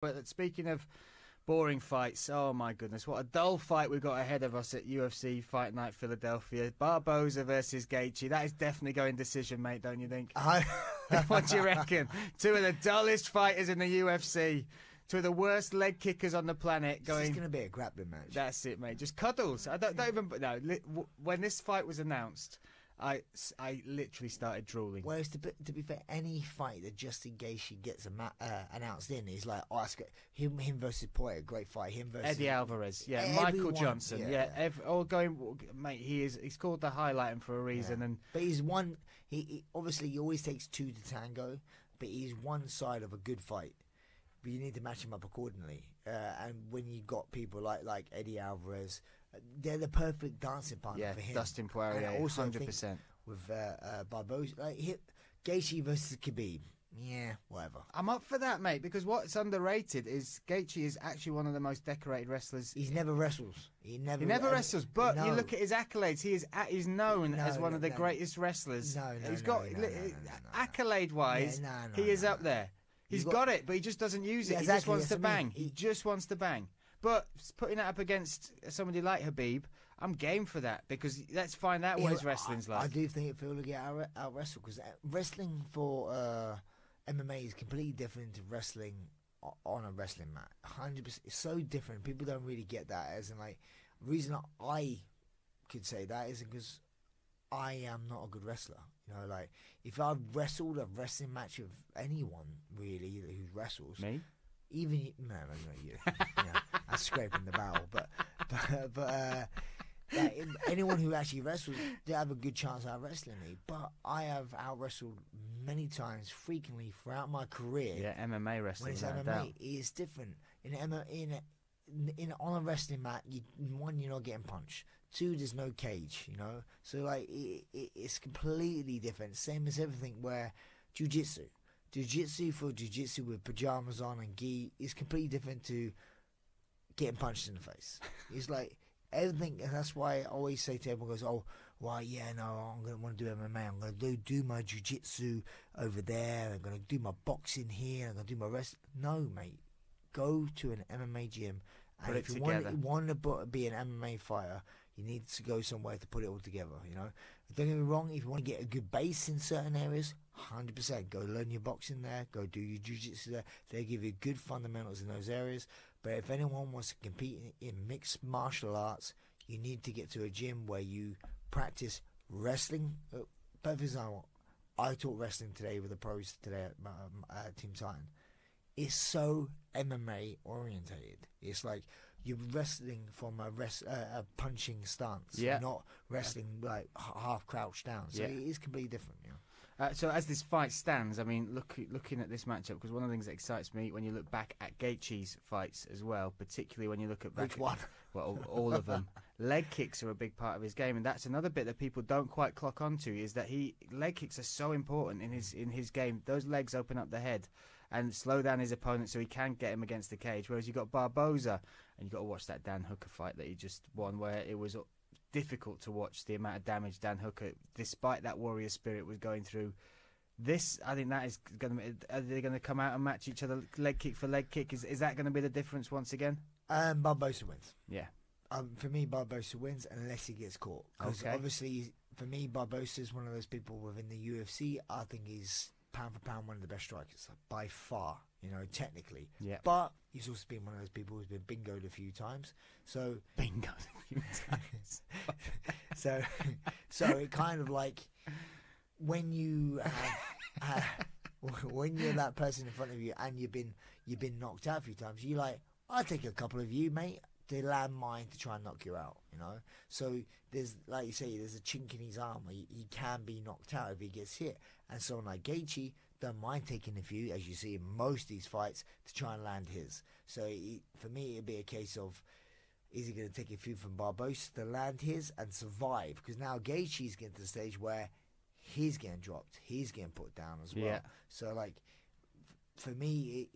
But speaking of boring fights, oh my goodness, what a dull fight we've got ahead of us at UFC Fight Night Philadelphia. Barboza versus Gaethje. That is definitely going decision, mate, don't you think? What do you reckon? Two of the dullest fighters in the UFC. Two of the worst leg kickers on the planet. Going. It's going to be a grappling match. That's it, mate. Just cuddles. I don't even. No. When this fight was announced, I literally started drooling. Whereas to be fair, any fight that Justin Gaethje gets announced in is like, oh, him versus Poirier, great fight. Him versus Eddie Alvarez, yeah, Michael Johnson, all going, mate. He's called the highlighting for a reason, and but he's one. He obviously he always takes two to tango, but he's one side of a good fight. But you need to match him up accordingly. And when you got people like Eddie Alvarez, they're the perfect dancing partner for him. Dustin Poirier, also 100%. With Barboza, Gaethje versus Khabib. Yeah, whatever. I'm up for that, mate, because what's underrated is Gaethje is actually one of the most decorated wrestlers. He never wrestles. He never wrestles, but you look at his accolades. He's known as one of the greatest wrestlers. He's got accolade-wise, he is up there. He's got it, but he just doesn't use it. Yeah, he just wants to bang. He just wants to bang. But putting that up against somebody like Khabib, I'm game for that, because let's find out what his wrestling's like. I do think Phil will get out wrestled, because wrestling for MMA is completely different to wrestling on a wrestling mat. 100%. It's so different. People don't really get that. As in, the reason I could say that is because I am not a good wrestler. If I've wrestled a wrestling match with anyone really who wrestles, me, even no, not you. I'm scraping the barrel, but anyone who actually wrestles, they have a good chance of out wrestling me. But I have out wrestled many times, frequently throughout my career. Yeah, MMA wrestling. When it's MMA, it's different. On a wrestling mat, one, you're not getting punched. Two, there's no cage, So it's completely different. Same as everything where jiu-jitsu for jiu-jitsu with pajamas on and gi is completely different to getting punched in the face. It's like everything, and that's why I always say to everyone, I'm going to want to do MMA. I'm going to do my jiu-jitsu over there. I'm going to do my boxing here. I'm going to do my rest. No, mate. Go to an MMA gym. And if you want to be an MMA fighter, you need to go somewhere to put it all together, Don't get me wrong, if you want to get a good base in certain areas, 100%. Go learn your boxing there, go do your jiu-jitsu there. They give you good fundamentals in those areas. But if anyone wants to compete in mixed martial arts, you need to get to a gym where you practice wrestling. Perfect example, I taught wrestling today with the pros today at Team Titan. It's so MMA orientated. It's like you're wrestling from a punching stance. You're not wrestling half crouched down. So it is completely different. So as this fight stands, I mean, looking at this matchup, because one of the things that excites me when you look back at Gaethje's fights as well, particularly when you look at which one? Well, all of them. Leg kicks are a big part of his game, and that's another bit that people don't quite clock onto, is that leg kicks are so important in his game. Those legs open up the head and slow down his opponent so he can get him against the cage. Whereas you got Barboza, and you got to watch that Dan Hooker fight that he just won, where it was difficult to watch the amount of damage Dan Hooker, despite that warrior spirit, was going through. This, I think that is going to be. Are they going to come out and match each other leg kick for leg kick? Is that going to be the difference once again? Barboza wins. Yeah. For me, Barboza wins unless he gets caught. Because obviously, for me, Barboza is one of those people within the UFC. I think he's pound for pound one of the best strikers by far. Technically. Yeah. But he's also been one of those people who's been bingoed a few times. So bingoed a few times. so it kind of like when you have when you're that person in front of you and you've been knocked out a few times, you're like, I'll take a couple of you, mate. They land mine to try and knock you out, So there's, like you say, there's a chink in his armor. He can be knocked out if he gets hit. And someone like Gaethje don't mind taking a few, as you see in most of these fights, to try and land his. So for me, it'd be a case of, is he going to take a few from Barboza to land his and survive? Because now Gaethje's getting to the stage where he's getting dropped. He's getting put down as well. Yeah. So, for me,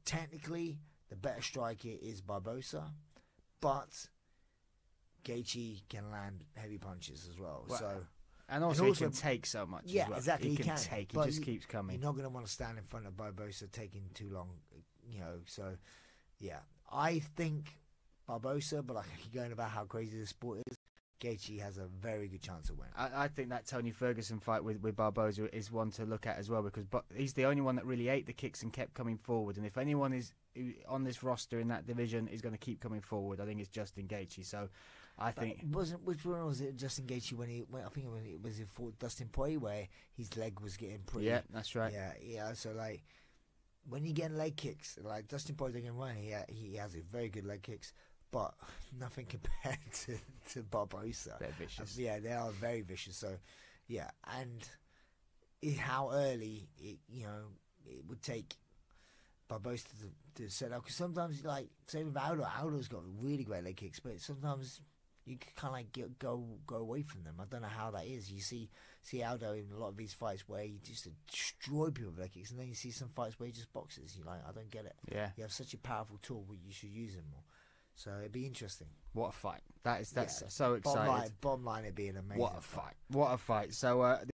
technically, the better striker is Barboza, but Gaethje can land heavy punches as well. And also he can take so much. Yeah, as well. Exactly. He can take. He just keeps coming. You're not going to want to stand in front of Barboza taking too long. So yeah, I think Barboza, but like going about how crazy the sport is, Gaethje has a very good chance of winning. I think that Tony Ferguson fight with Barboza is one to look at as well, because he's the only one that really ate the kicks and kept coming forward. And if anyone is on this roster in that division is going to keep coming forward, I think it's Justin Gaethje. So I think which one was it? Justin Gaethje when he fought Dustin Poirier, where his leg was getting pretty. Yeah, that's right. Yeah. So like when you get leg kicks, like Dustin Poirier can run, he has a very good leg kicks. But nothing compared to Barboza. They're vicious. Yeah, they are very vicious. So, yeah, and how early it would take Barboza to set up. Because sometimes, like, say with Aldo's got really great leg kicks, but sometimes you can kind of like go away from them. I don't know how that is. You see Aldo in a lot of these fights where he just destroy people with leg kicks, and then you see some fights where he just boxes. You're like, I don't get it. Yeah, you have such a powerful tool, but you should use them more. So it'd be interesting. What a fight! That's so exciting. Bottom line, it'd be an amazing. What a fight! What a fight! So